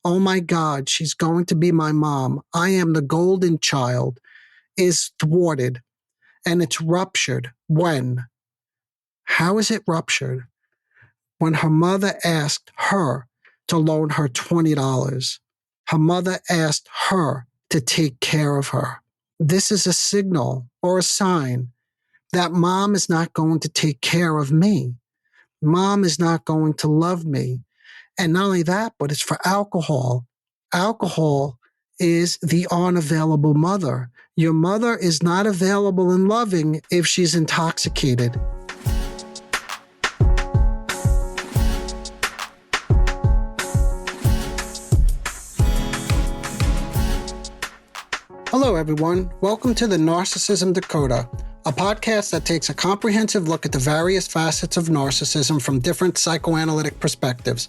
oh my God, she's going to be my mom, I am the golden child, is thwarted and it's ruptured. When? How is it ruptured? When her mother asked her to loan her $20. Her mother asked her to take care of her. This is a signal or a sign that mom is not going to take care of me. Mom is not going to love me. And not only that, but it's for alcohol. Alcohol is the unavailable mother. Your mother is not available and loving if she's intoxicated. Hello, everyone. Welcome to the Narcissism Decoder, a podcast that takes a comprehensive look at the various facets of narcissism from different psychoanalytic perspectives.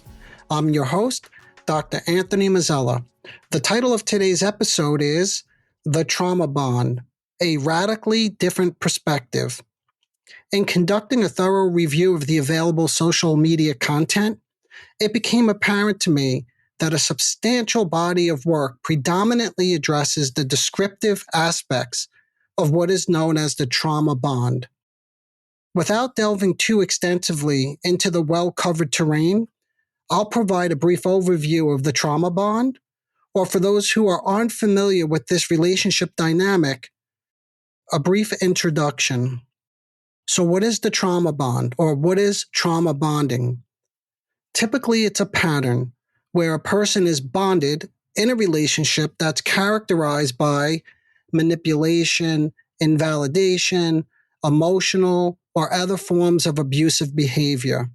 I'm your host, Dr. Anthony Mazzella. The title of today's episode is The Trauma Bond, a radically different perspective. In conducting a thorough review of the available social media content, it became apparent to me that a substantial body of work predominantly addresses the descriptive aspects of what is known as the trauma bond. Without delving too extensively into the well-covered terrain, I'll provide a brief overview of the trauma bond, or for those who are unfamiliar with this relationship dynamic, a brief introduction. So what is the trauma bond, or what is trauma bonding? Typically, it's a pattern where a person is bonded in a relationship that's characterized by manipulation, invalidation, emotional, or other forms of abusive behavior.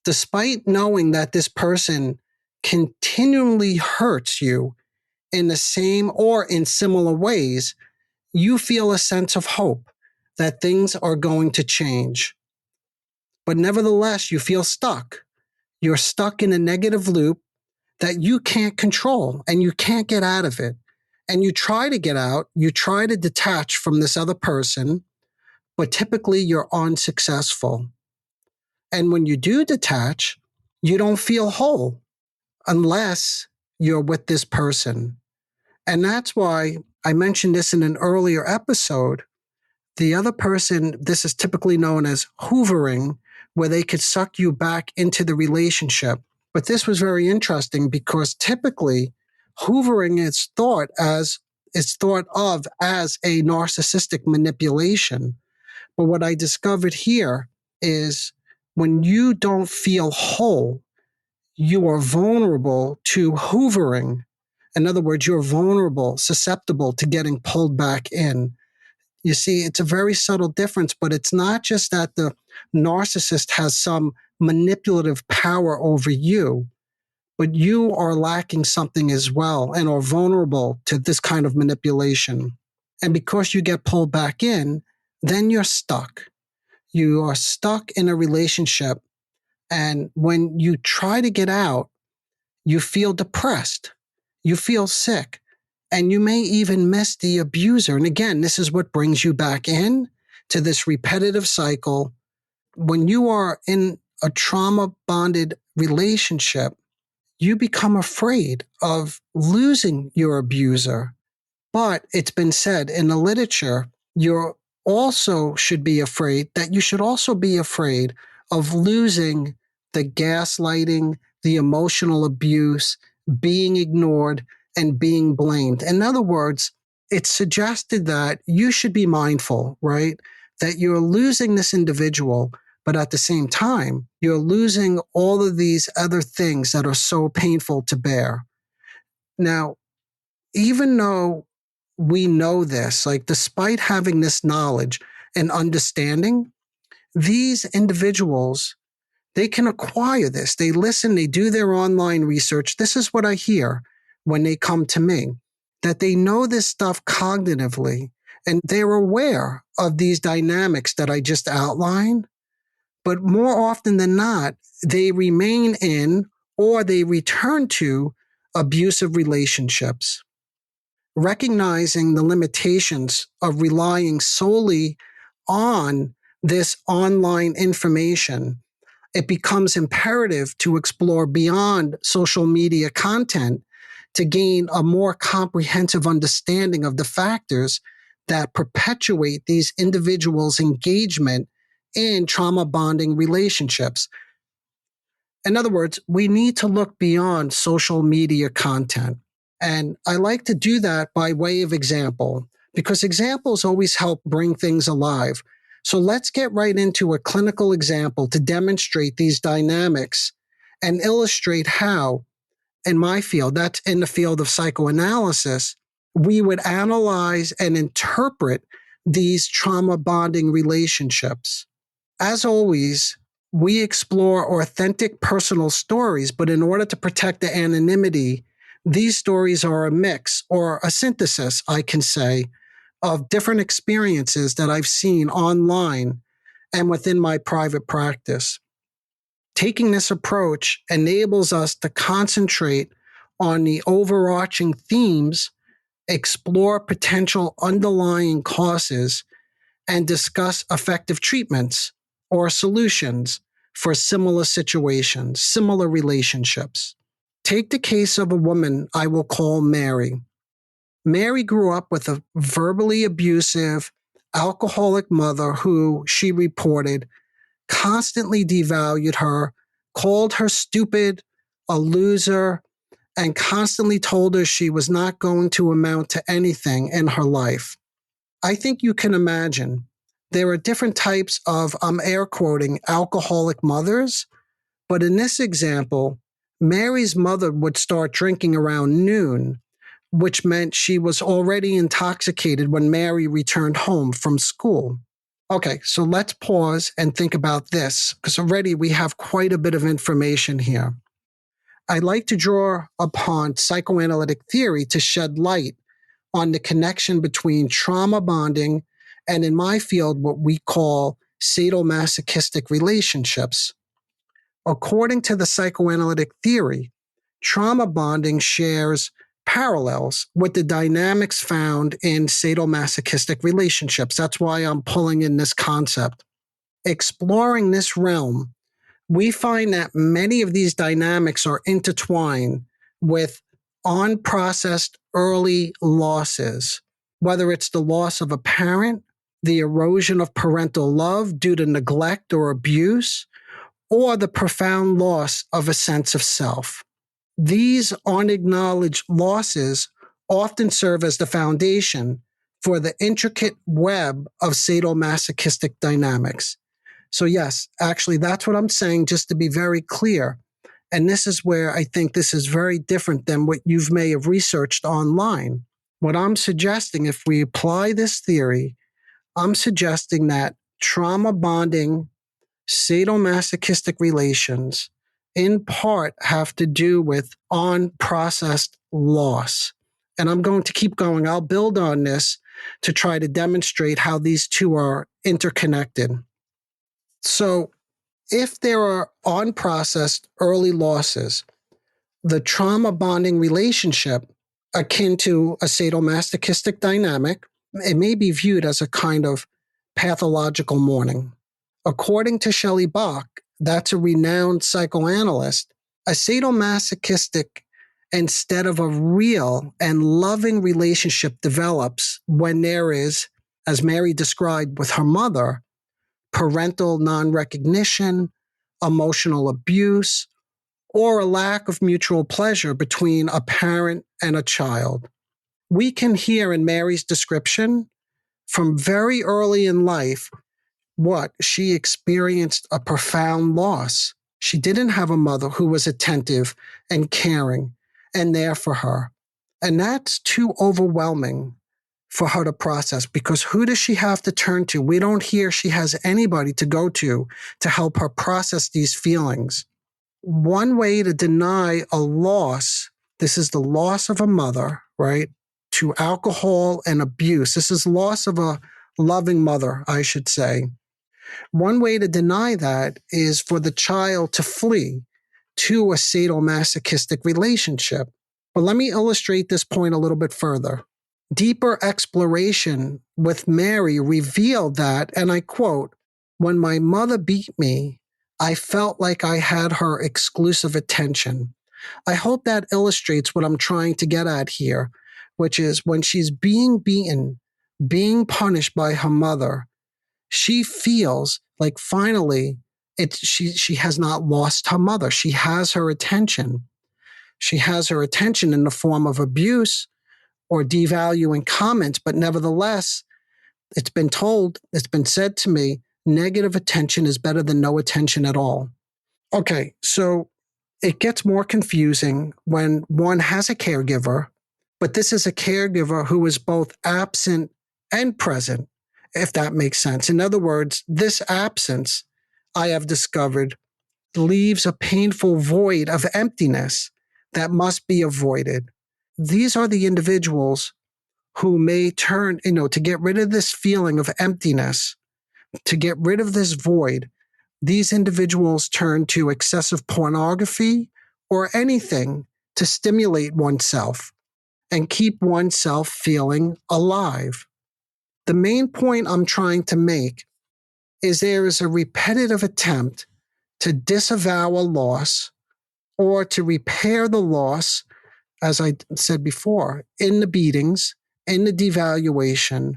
Despite knowing that this person continually hurts you in the same or in similar ways, you feel a sense of hope that things are going to change. But nevertheless, you feel stuck. You're stuck in a negative loop that you can't control and you can't get out of it. And you try to get out, you try to detach from this other person, but typically you're unsuccessful. And when you do detach, you don't feel whole unless you're with this person. And that's why I mentioned this in an earlier episode. The other person, this is typically known as hoovering, where they could suck you back into the relationship. But this was very interesting because typically hoovering is thought of as a narcissistic manipulation. But what I discovered here is when you don't feel whole, you are vulnerable to hoovering. In other words, you're vulnerable, susceptible to getting pulled back in. You see, it's a very subtle difference, but it's not just that the narcissist has some manipulative power over you, but you are lacking something as well and are vulnerable to this kind of manipulation. And because you get pulled back in, then you're stuck. You are stuck in a relationship. And when you try to get out, you feel depressed. You feel sick. And you may even miss the abuser. And again, this is what brings you back in to this repetitive cycle. When you are in a trauma-bonded relationship, you become afraid of losing your abuser. But it's been said in the literature, you also should be afraid that you should also be afraid of losing the gaslighting, the emotional abuse, being ignored, and being blamed. In other words, it's suggested that you should be mindful, right? That you're losing this individual, but at the same time, you're losing all of these other things that are so painful to bear. Now, even though we know this, like despite having this knowledge and understanding, these individuals, they can acquire this. They listen, they do their online research. This is what I hear when they come to me, that they know this stuff cognitively and they're aware of these dynamics that I just outlined. But more often than not, they remain in or they return to abusive relationships. Recognizing the limitations of relying solely on this online information, it becomes imperative to explore beyond social media content to gain a more comprehensive understanding of the factors that perpetuate these individuals' engagement in trauma bonding relationships. In other words, we need to look beyond social media content. And I like to do that by way of example, because examples always help bring things alive. So let's get right into a clinical example to demonstrate these dynamics and illustrate how, in my field, that's in the field of psychoanalysis, we would analyze and interpret these trauma bonding relationships. As always, we explore authentic personal stories, but in order to protect the anonymity, these stories are a mix or a synthesis, I can say, of different experiences that I've seen online and within my private practice. Taking this approach enables us to concentrate on the overarching themes, explore potential underlying causes, and discuss effective treatments or solutions for similar situations, similar relationships. Take the case of a woman I will call Mary. Mary grew up with a verbally abusive, alcoholic mother who, she reported, constantly devalued her, called her stupid, a loser, and constantly told her she was not going to amount to anything in her life. I think you can imagine there are different types of, I'm air quoting, alcoholic mothers. But in this example, Mary's mother would start drinking around noon, which meant she was already intoxicated when Mary returned home from school. Okay, so let's pause and think about this, because already we have quite a bit of information here. I'd like to draw upon psychoanalytic theory to shed light on the connection between trauma bonding and, in my field, what we call sadomasochistic relationships. According to the psychoanalytic theory, trauma bonding shares parallels with the dynamics found in sadomasochistic relationships. That's why I'm pulling in this concept. Exploring this realm, we find that many of these dynamics are intertwined with unprocessed early losses, whether it's the loss of a parent, the erosion of parental love due to neglect or abuse, or the profound loss of a sense of self. These unacknowledged losses often serve as the foundation for the intricate web of sadomasochistic dynamics. So, yes, actually, that's what I'm saying, just to be very clear. And this is where I think this is very different than what you may have researched online. What I'm suggesting, if we apply this theory, I'm suggesting that trauma bonding, sadomasochistic relations, in part, have to do with unprocessed loss. And I'm going to keep going. I'll build on this to try to demonstrate how these two are interconnected. So, if there are unprocessed early losses, the trauma bonding relationship, akin to a sadomasochistic dynamic, it may be viewed as a kind of pathological mourning. According to Shelley Bach, that's a renowned psychoanalyst, a sadomasochistic instead of a real and loving relationship develops when there is, as Mary described with her mother, parental non-recognition, emotional abuse, or a lack of mutual pleasure between a parent and a child. We can hear in Mary's description from very early in life what she experienced a profound loss. She didn't have a mother who was attentive and caring and there for her. And that's too overwhelming for her to process, because who does she have to turn to? We don't hear she has anybody to go to help her process these feelings. One way to deny a loss, this is the loss of a mother, right, to alcohol and abuse. This is loss of a loving mother, I should say. One way to deny that is for the child to flee to a sadomasochistic relationship. But let me illustrate this point a little bit further. Deeper exploration with Mary revealed that, and I quote, "When my mother beat me, I felt like I had her exclusive attention. I hope that illustrates what I'm trying to get at here, which is when she's being beaten, being punished by her mother, she feels like finally she has not lost her mother. She has her attention. She has her attention in the form of abuse or devaluing comments, but nevertheless, it's been said to me, negative attention is better than no attention at all. Okay, so it gets more confusing when one has a caregiver, but this is a caregiver who is both absent and present, if that makes sense. In other words, this absence, I have discovered, leaves a painful void of emptiness that must be avoided. These are the individuals who may turn, to get rid of this feeling of emptiness, to get rid of this void. These individuals turn to excessive pornography or anything to stimulate oneself and keep oneself feeling alive. The main point I'm trying to make is there is a repetitive attempt to disavow a loss or to repair the loss, as I said before, in the beatings, in the devaluation,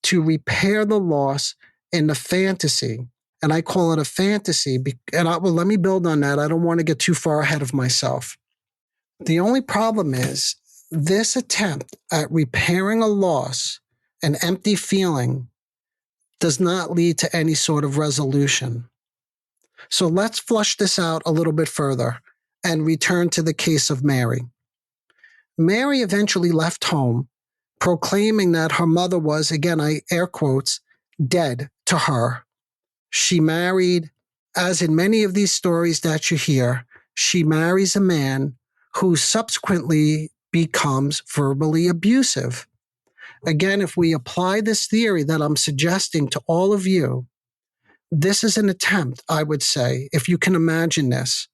to repair the loss in the fantasy. And I call it a fantasy. Let me build on that. I don't want to get too far ahead of myself. The only problem is this attempt at repairing a loss, an empty feeling, does not lead to any sort of resolution. So let's flush this out a little bit further and return to the case of Mary. Mary eventually left home, proclaiming that her mother was, again, I air quotes, dead to her. She married, as in many of these stories that you hear, she marries a man who subsequently becomes verbally abusive. Again, if we apply this theory that I'm suggesting to all of you, this is an attempt, I would say, if you can imagine this,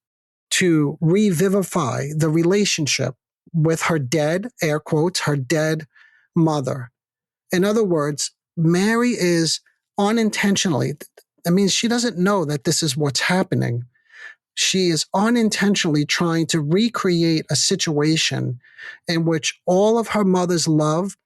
to revivify the relationship with her dead, air quotes, her dead mother. In other words, Mary is unintentionally, she doesn't know that this is what's happening. She is unintentionally trying to recreate a situation in which all of her mother's love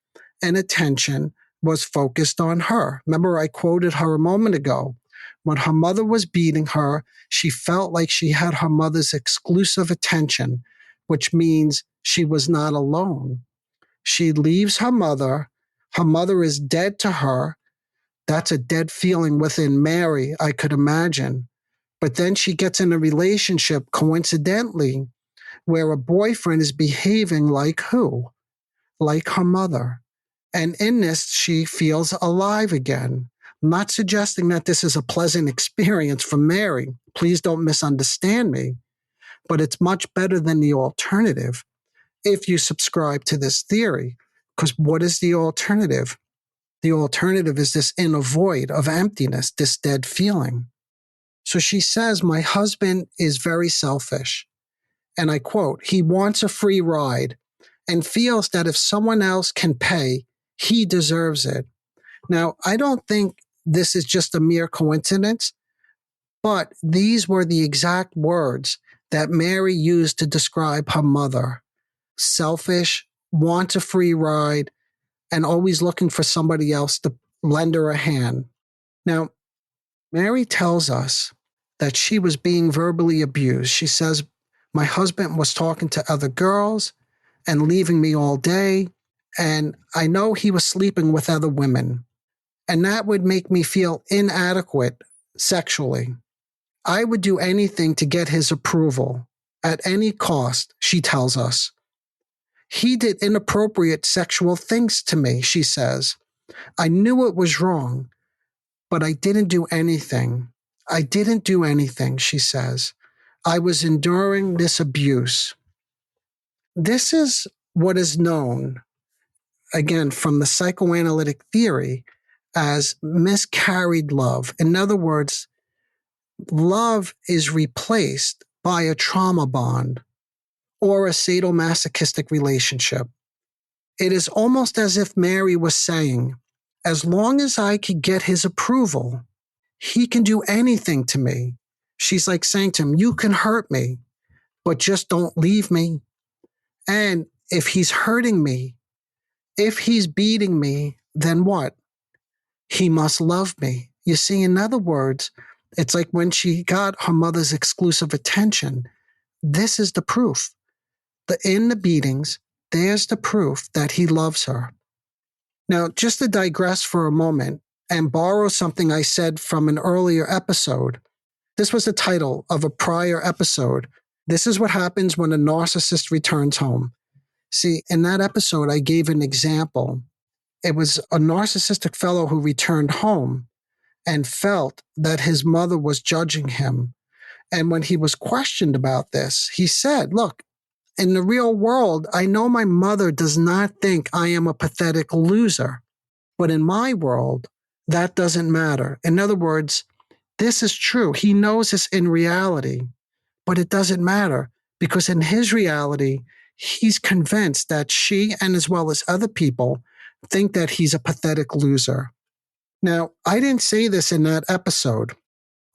and attention was focused on her. Remember, I quoted her a moment ago. When her mother was beating her, she felt like she had her mother's exclusive attention, which means she was not alone. She leaves her mother. Her mother is dead to her. That's a dead feeling within Mary, I could imagine. But then she gets in a relationship, coincidentally, where a boyfriend is behaving like who? Like her mother. And in this, she feels alive again. I'm not suggesting that this is a pleasant experience for Mary. Please don't misunderstand me. But it's much better than the alternative if you subscribe to this theory. Because what is the alternative? The alternative is this inner void of emptiness, this dead feeling. So she says, my husband is very selfish. And I quote, he wants a free ride and feels that if someone else can pay, he deserves it. Now, I don't think this is just a mere coincidence, but these were the exact words that Mary used to describe her mother. Selfish, wants a free ride, and always looking for somebody else to lend her a hand. Now, Mary tells us that she was being verbally abused. She says, my husband was talking to other girls and leaving me all day, and I know he was sleeping with other women, and that would make me feel inadequate sexually. I would do anything to get his approval at any cost, she tells us. He did inappropriate sexual things to me, she says. I knew it was wrong, but I didn't do anything. I didn't do anything, she says. I was enduring this abuse. This is what is known, again, from the psychoanalytic theory as miscarried love. In other words, love is replaced by a trauma bond or a sadomasochistic relationship. It is almost as if Mary was saying, as long as I could get his approval, he can do anything to me. She's like saying to him, you can hurt me. but just don't leave me. And if he's hurting me, if he's beating me, then what? He must love me. You see, in other words, it's like when she got her mother's exclusive attention. This is the proof. In the beatings, there's the proof that he loves her. Now, just to digress for a moment and borrow something I said from an earlier episode, this was the title of a prior episode. This is what happens when a narcissist returns home. See, in that episode, I gave an example. It was a narcissistic fellow who returned home and felt that his mother was judging him. And when he was questioned about this, he said, look, in the real world, I know my mother does not think I am a pathetic loser. But in my world, that doesn't matter. In other words, this is true. He knows this in reality, but it doesn't matter because in his reality, he's convinced that she and as well as other people think that he's a pathetic loser. Now, I didn't say this in that episode,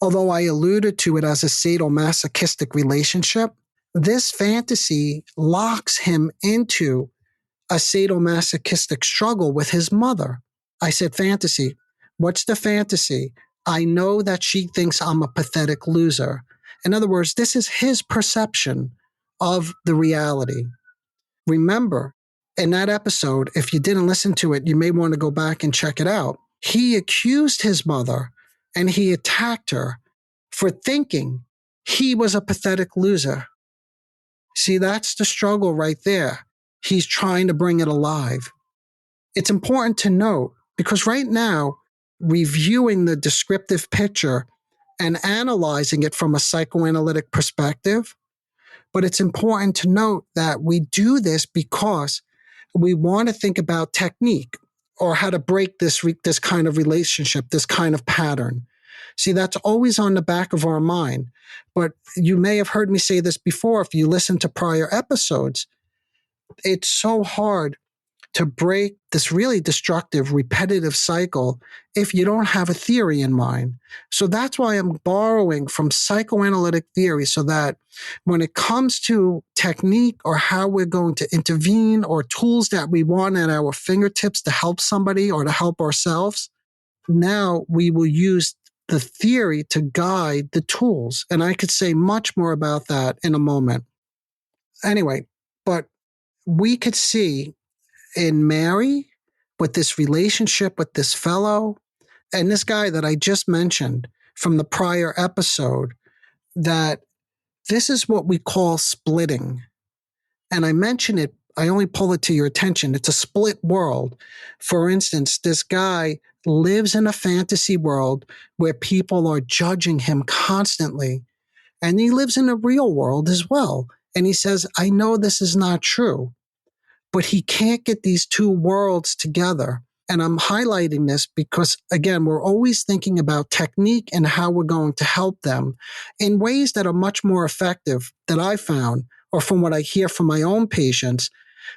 although I alluded to it as a sadomasochistic relationship. This fantasy locks him into a sadomasochistic struggle with his mother. I said fantasy. What's the fantasy? I know that she thinks I'm a pathetic loser. In other words, this is his perception of the reality. Remember, in that episode, if you didn't listen to it, you may want to go back and check it out. He accused his mother and he attacked her for thinking he was a pathetic loser. See, that's the struggle right there. He's trying to bring it alive. It's important to note because right now, reviewing the descriptive picture and analyzing it from a psychoanalytic perspective, but it's important to note that we do this because we want to think about technique or how to break this kind of relationship, this kind of pattern. See, that's always on the back of our mind. But you may have heard me say this before if you listen to prior episodes. It's so hard to break this really destructive, repetitive cycle if you don't have a theory in mind. So that's why I'm borrowing from psychoanalytic theory so that when it comes to technique or how we're going to intervene or tools that we want at our fingertips to help somebody or to help ourselves, now we will use the theory to guide the tools. And I could say much more about that in a moment. Anyway, but we could see in Mary with this relationship with this fellow and this guy that I just mentioned from the prior episode that this is what we call splitting. And I mention it, I only pull it to your attention. It's a split world. For instance, this guy lives in a fantasy world where people are judging him constantly. And he lives in a real world as well. And he says, I know this is not true. But he can't get these two worlds together. And I'm highlighting this because, again, we're always thinking about technique and how we're going to help them in ways that are much more effective that I found, or from what I hear from my own patients,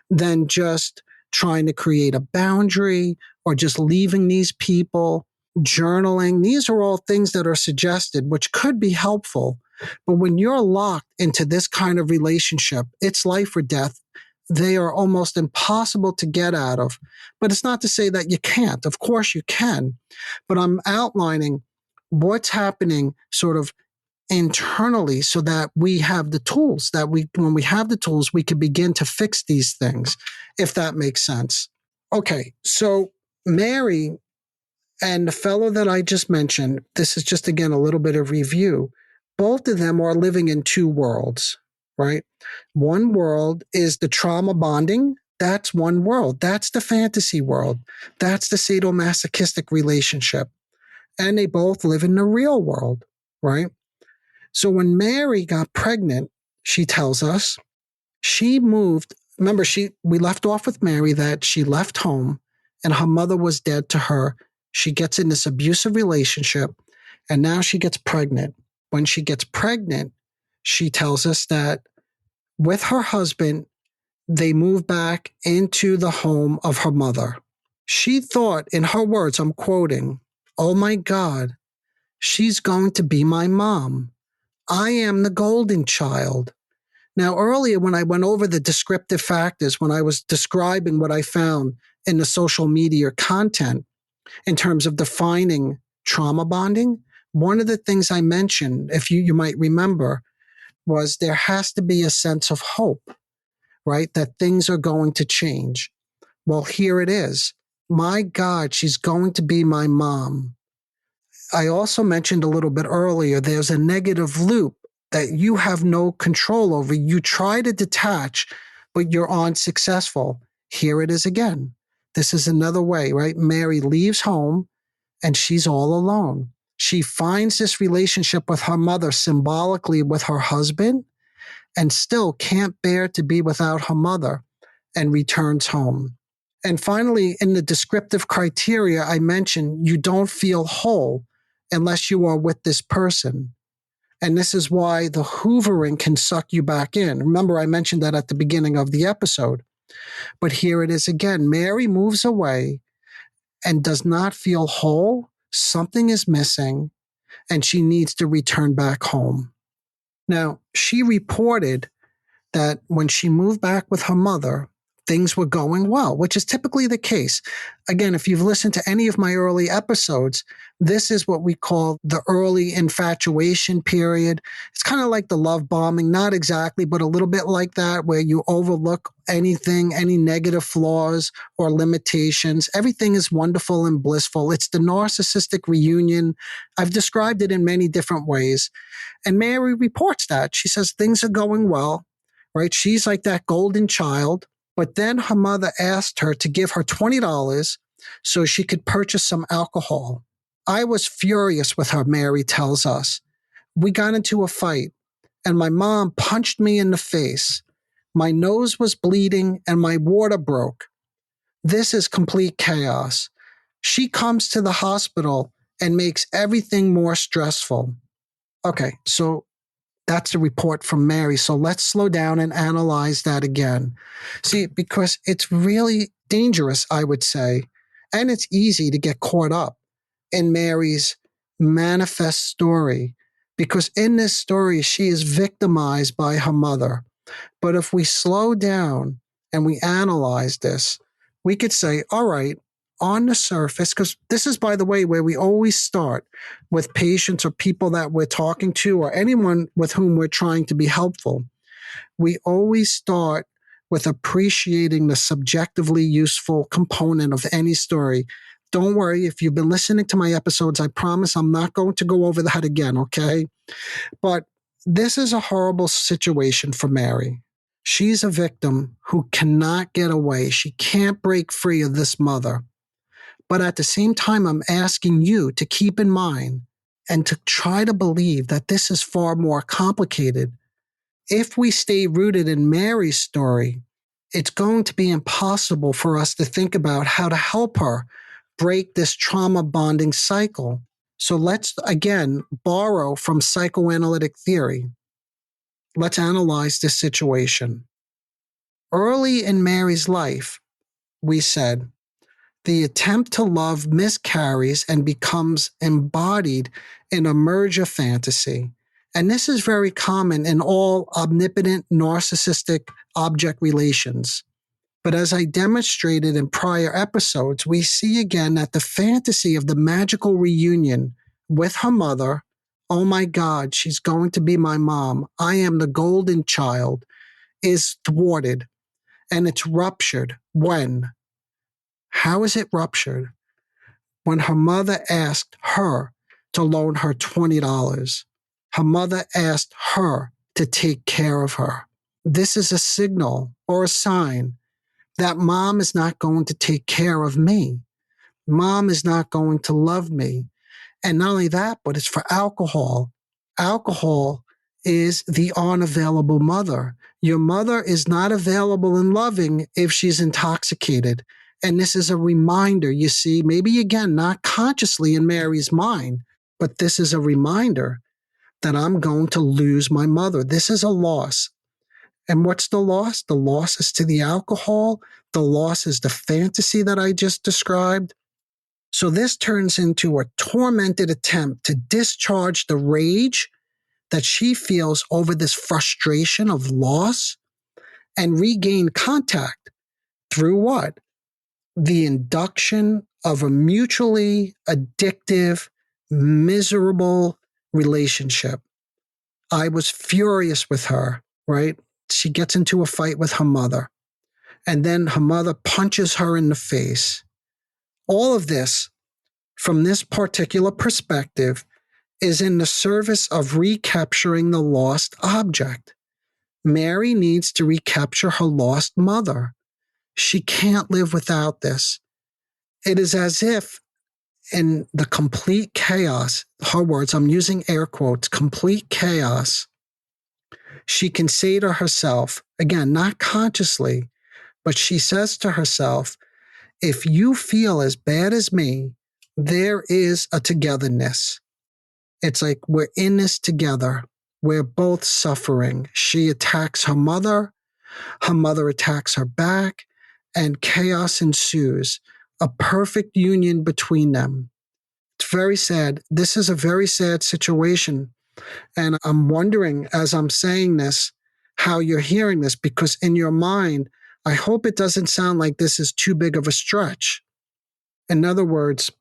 than just trying to create a boundary or just leaving these people, journaling. These are all things that are suggested, which could be helpful. But when you're locked into this kind of relationship, it's life or death. They are almost impossible to get out of. But it's not to say that you can't. Of course you can. But I'm outlining what's happening sort of internally so that we have the tools when we have the tools, we can begin to fix these things, if that makes sense. Okay. So Mary and the fellow that I just mentioned, this is just again a little bit of review. Both of them are living in two worlds, right? One world is the trauma bonding. That's one world. That's the fantasy world. That's the sadomasochistic relationship. And they both live in the real world, right? So when Mary got pregnant, she tells us she moved. Remember, we left off with Mary that she left home and her mother was dead to her. She gets in this abusive relationship and now she gets pregnant. When she gets pregnant, she tells us that with her husband, they move back into the home of her mother. She thought, in her words, I'm quoting, "Oh my God, she's going to be my mom. I am the golden child. Now, earlier when I went over the descriptive factors, when I was describing what I found in the social media content in terms of defining trauma bonding, one of the things I mentioned, if you might remember, was there has to be a sense of hope, right? That things are going to change. Well, here it is. My God, she's going to be my mom. I also mentioned a little bit earlier, there's a negative loop that you have no control over. You try to detach, but you're unsuccessful. Here it is again. This is another way, right? Mary leaves home and she's all alone. She finds this relationship with her mother symbolically with her husband and still can't bear to be without her mother and returns home. And finally, in the descriptive criteria, I mentioned you don't feel whole unless you are with this person. And this is why the hoovering can suck you back in. Remember, I mentioned that at the beginning of the episode. But here it is again. Mary moves away and does not feel whole. Something is missing, and she needs to return back home. Now, she reported that when she moved back with her mother, things were going well, which is typically the case. Again, if you've listened to any of my early episodes, this is what we call the early infatuation period. It's kind of like the love bombing, not exactly, but a little bit like that, where you overlook anything, any negative flaws or limitations. Everything is wonderful and blissful. It's the narcissistic reunion. I've described it in many different ways. And Mary reports that. She says things are going well, right? She's like that golden child. But then her mother asked her to give her $20 so she could purchase some alcohol. I was furious with her, Mary tells us. We got into a fight, and my mom punched me in the face. My nose was bleeding, and my water broke. This is complete chaos. She comes to the hospital and makes everything more stressful. Okay, so that's the report from Mary. So let's slow down and analyze that again. See, because it's really dangerous, I would say, and it's easy to get caught up in Mary's manifest story, because in this story, she is victimized by her mother. But if we slow down and we analyze this, we could say, all right, on the surface, because this is, by the way, where we always start with patients or people that we're talking to or anyone with whom we're trying to be helpful. We always start with appreciating the subjectively useful component of any story. Don't worry, if you've been listening to my episodes, I promise I'm not going to go over that again, okay? But this is a horrible situation for Mary. She's a victim who cannot get away. She can't break free of this mother. But at the same time, I'm asking you to keep in mind and to try to believe that this is far more complicated. If we stay rooted in Mary's story, it's going to be impossible for us to think about how to help her break this trauma bonding cycle. So let's again borrow from psychoanalytic theory. Let's analyze this situation. Early in Mary's life, we said, the attempt to love miscarries and becomes embodied in a merger fantasy. And this is very common in all omnipotent narcissistic object relations. But as I demonstrated in prior episodes, we see again that the fantasy of the magical reunion with her mother, oh my God, she's going to be my mom, I am the golden child, is thwarted. And it's ruptured. When? How is it ruptured? When her mother asked her to loan her $20. Her mother asked her to take care of her. This is a signal or a sign that mom is not going to take care of me. Mom is not going to love me. And not only that, but it's for alcohol. Alcohol is the unavailable mother. Your mother is not available and loving if she's intoxicated. And this is a reminder, you see, maybe again, not consciously in Mary's mind, but this is a reminder that I'm going to lose my mother. This is a loss. And what's the loss? The loss is to the alcohol. The loss is the fantasy that I just described. So this turns into a tormented attempt to discharge the rage that she feels over this frustration of loss and regain contact through what? The induction of a mutually addictive, miserable relationship. I was furious with her, right? She gets into a fight with her mother, and then her mother punches her in the face. All of this, from this particular perspective, is in the service of recapturing the lost object. Mary needs to recapture her lost mother. She can't live without this. It is as if in the complete chaos, her words, I'm using air quotes, complete chaos, she can say to herself, again, not consciously, but she says to herself, if you feel as bad as me, there is a togetherness. It's like we're in this together. We're both suffering. She attacks her mother attacks her back, and chaos ensues. A perfect union between them. It's very sad. This is a very sad situation. And I'm wondering, as I'm saying this, how you're hearing this, because in your mind, I hope it doesn't sound like this is too big of a stretch. In other words,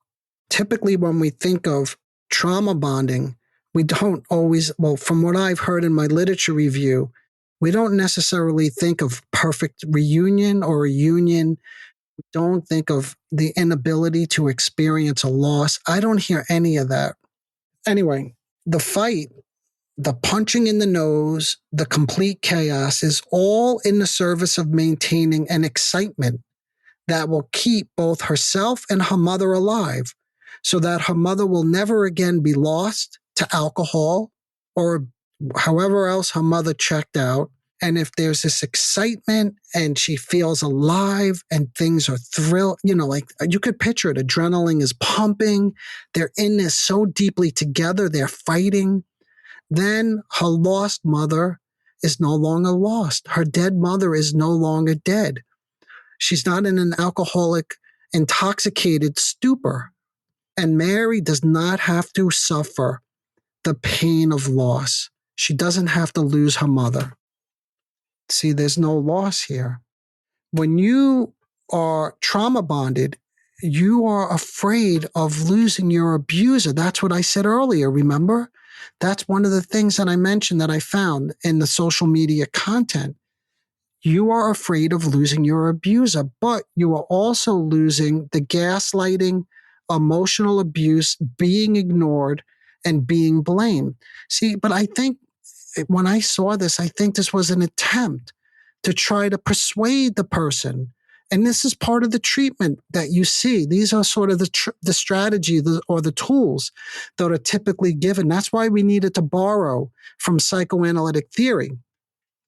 typically when we think of trauma bonding, we don't always, well, from what I've heard in my literature review, we don't necessarily think of perfect reunion or a union. We don't think of the inability to experience a loss. I don't hear any of that. Anyway, the fight, the punching in the nose, the complete chaos is all in the service of maintaining an excitement that will keep both herself and her mother alive so that her mother will never again be lost to alcohol or however else her mother checked out. And if there's this excitement and she feels alive and things are thrilled, like you could picture it, adrenaline is pumping. They're in this so deeply together. They're fighting. Then her lost mother is no longer lost. Her dead mother is no longer dead. She's not in an alcoholic, intoxicated stupor. And Mary does not have to suffer the pain of loss. She doesn't have to lose her mother. See, there's no loss here. When you are trauma bonded, you are afraid of losing your abuser. That's what I said earlier, remember? That's one of the things that I mentioned that I found in the social media content. You are afraid of losing your abuser, but you are also losing the gaslighting, emotional abuse, being ignored, and being blamed. See, but I think when I saw this, I think this was an attempt to try to persuade the person. And this is part of the treatment that you see. These are sort of the strategy or the tools that are typically given. That's why we needed to borrow from psychoanalytic theory,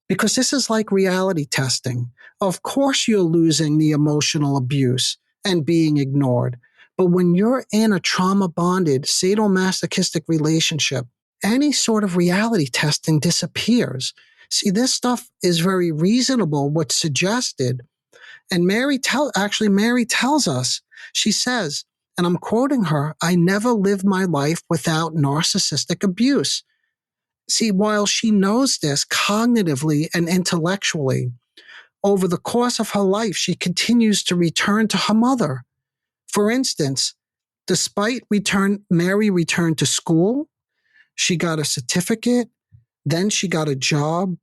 because this is like reality testing. Of course, you're losing the emotional abuse and being ignored. But when you're in a trauma bonded, sadomasochistic relationship, any sort of reality testing disappears. See, this stuff is very reasonable, what's suggested. And Mary tells us, she says, and I'm quoting her, I never lived my life without narcissistic abuse. See, while she knows this cognitively and intellectually, over the course of her life, she continues to return to her mother. For instance, despite Mary returned to school, she got a certificate, then she got a job,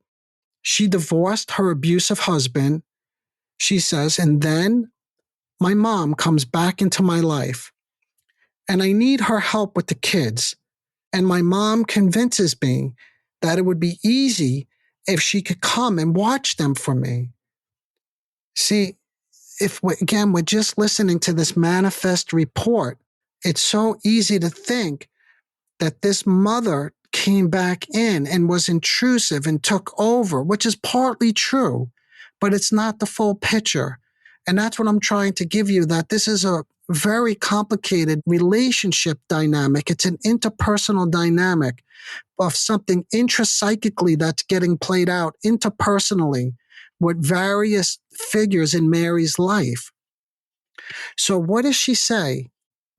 she divorced her abusive husband, she says, and then my mom comes back into my life, and I need her help with the kids. And my mom convinces me that it would be easy if she could come and watch them for me. See, we're just listening to this manifest report, it's so easy to think that this mother came back in and was intrusive and took over, which is partly true, but it's not the full picture. And that's what I'm trying to give you, that this is a very complicated relationship dynamic. It's an interpersonal dynamic of something intrapsychically that's getting played out interpersonally with various figures in Mary's life. So what does she say?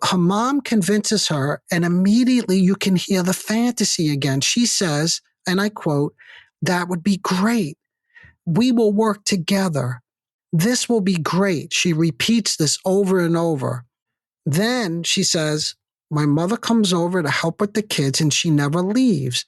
Her mom convinces her, and immediately you can hear the fantasy again. She says, and I quote, "That would be great. We will work together. This will be great." She repeats this over and over. Then she says, "My mother comes over to help with the kids and she never leaves."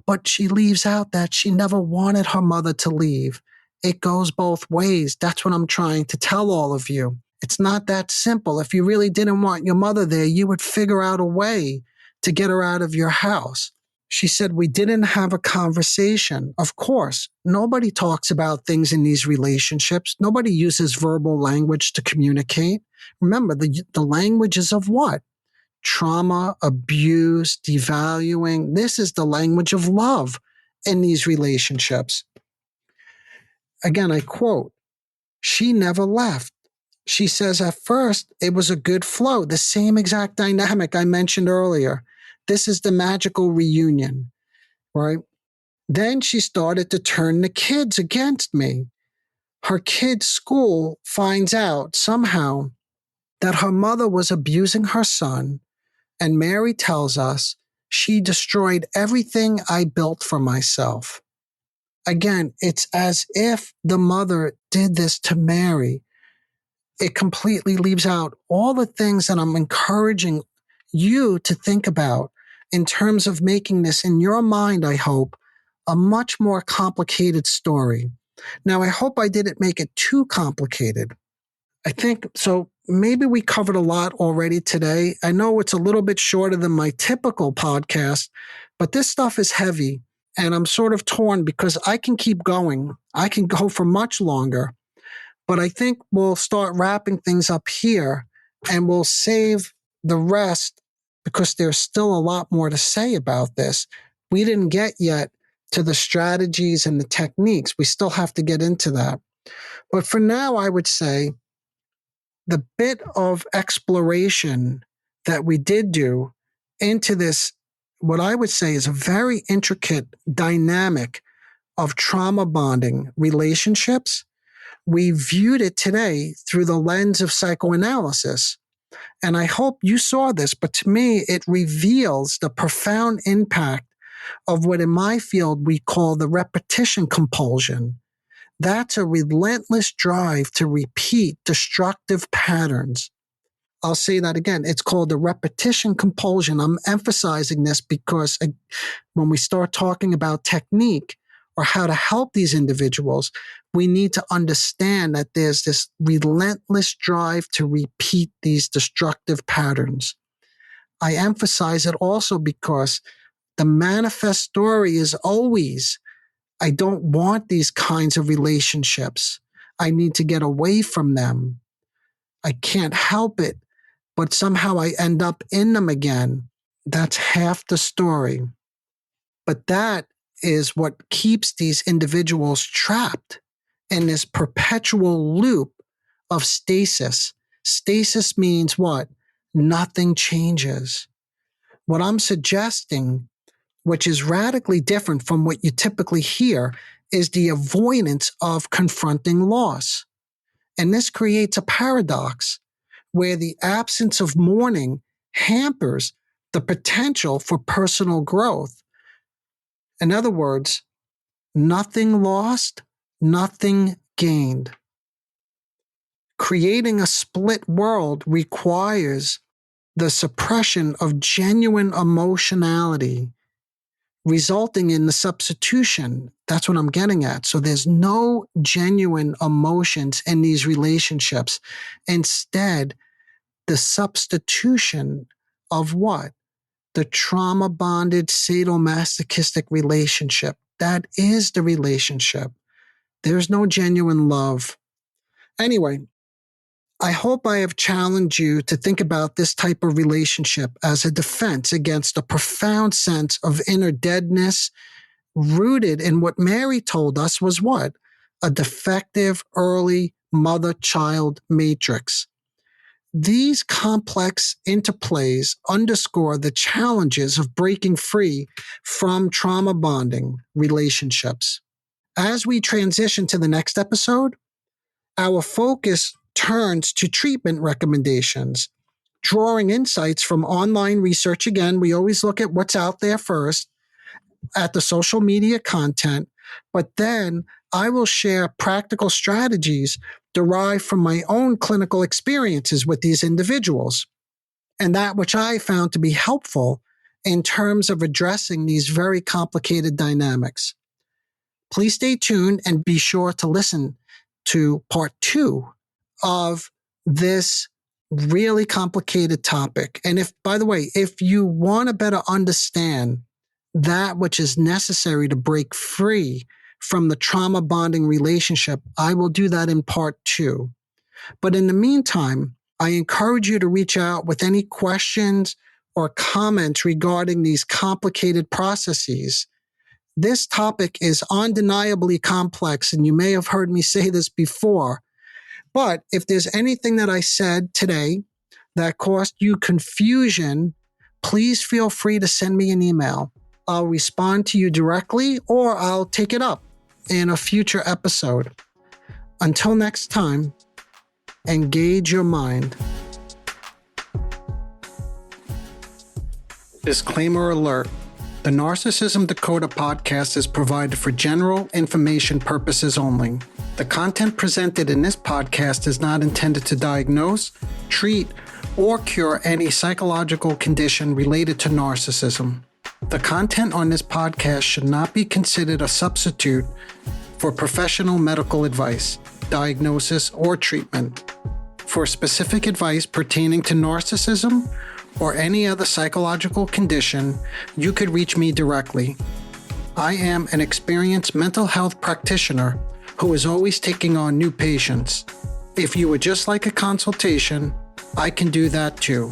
But she leaves out that she never wanted her mother to leave. It goes both ways. That's what I'm trying to tell all of you. It's not that simple. If you really didn't want your mother there, you would figure out a way to get her out of your house. She said, "We didn't have a conversation." Of course, nobody talks about things in these relationships. Nobody uses verbal language to communicate. Remember, the language is of what? Trauma, abuse, devaluing. This is the language of love in these relationships. Again, I quote, "She never left." She says, "At first, it was a good flow, the same exact dynamic I mentioned earlier. This is the magical reunion, right? Then she started to turn the kids against me. Her kids' school finds out somehow that her mother was abusing her son, and Mary tells us she destroyed everything I built for myself." Again, it's as if the mother did this to Mary. It completely leaves out all the things that I'm encouraging you to think about in terms of making this, in your mind, I hope, a much more complicated story. Now, I hope I didn't make it too complicated. I think so. Maybe we covered a lot already today. I know it's a little bit shorter than my typical podcast, but this stuff is heavy and I'm sort of torn because I can keep going. I can go for much longer, but I think we'll start wrapping things up here and we'll save the rest because there's still a lot more to say about this. We didn't get yet to the strategies and the techniques. We still have to get into that. But for now, I would say the bit of exploration that we did do into this, what I would say is a very intricate dynamic of trauma bonding relationships, we viewed it today through the lens of psychoanalysis. And I hope you saw this, but to me, it reveals the profound impact of what in my field we call the repetition compulsion. That's a relentless drive to repeat destructive patterns. I'll say that again. It's called the repetition compulsion. I'm emphasizing this because when we start talking about technique or how to help these individuals, we need to understand that there's this relentless drive to repeat these destructive patterns. I emphasize it also because the manifest story is always, I don't want these kinds of relationships. I need to get away from them. I can't help it, but somehow I end up in them again. That's half the story. But that is what keeps these individuals trapped in this perpetual loop of stasis. Stasis means what? Nothing changes. What I'm suggesting, which is radically different from what you typically hear, is the avoidance of confronting loss. And this creates a paradox where the absence of mourning hampers the potential for personal growth. In other words, nothing lost, nothing gained. Creating a split world requires the suppression of genuine emotionality, resulting in the substitution. That's what I'm getting at. So there's no genuine emotions in these relationships. Instead, the substitution of what? The trauma bonded sadomasochistic relationship. That is the relationship. There's no genuine love. Anyway, I hope I have challenged you to think about this type of relationship as a defense against a profound sense of inner deadness rooted in what Mary told us was what? A defective early mother-child matrix. These complex interplays underscore the challenges of breaking free from trauma bonding relationships. As we transition to the next episode, our focus turns to treatment recommendations. drawing insights from online research. Again, we always look at what's out there first, at the social media content, but then I will share practical strategies derived from my own clinical experiences with these individuals, and that which I found to be helpful in terms of addressing these very complicated dynamics. Please stay tuned and be sure to listen to part 2 of this really complicated topic. And by the way, if you want to better understand that which is necessary to break free from the trauma bonding relationship, I will do that in part 2. But in the meantime, I encourage you to reach out with any questions or comments regarding these complicated processes. This topic is undeniably complex, and you may have heard me say this before. But if there's anything that I said today that caused you confusion, please feel free to send me an email. I'll respond to you directly, or I'll take it up in a future episode. Until next time, engage your mind. Disclaimer alert. The Narcissism Decoder podcast is provided for general information purposes only. The content presented in this podcast is not intended to diagnose, treat, or cure any psychological condition related to narcissism. The content on this podcast should not be considered a substitute for professional medical advice, diagnosis, or treatment. For specific advice pertaining to narcissism or any other psychological condition, you could reach me directly. I am an experienced mental health practitioner who is always taking on new patients. If you would just like a consultation, I can do that too.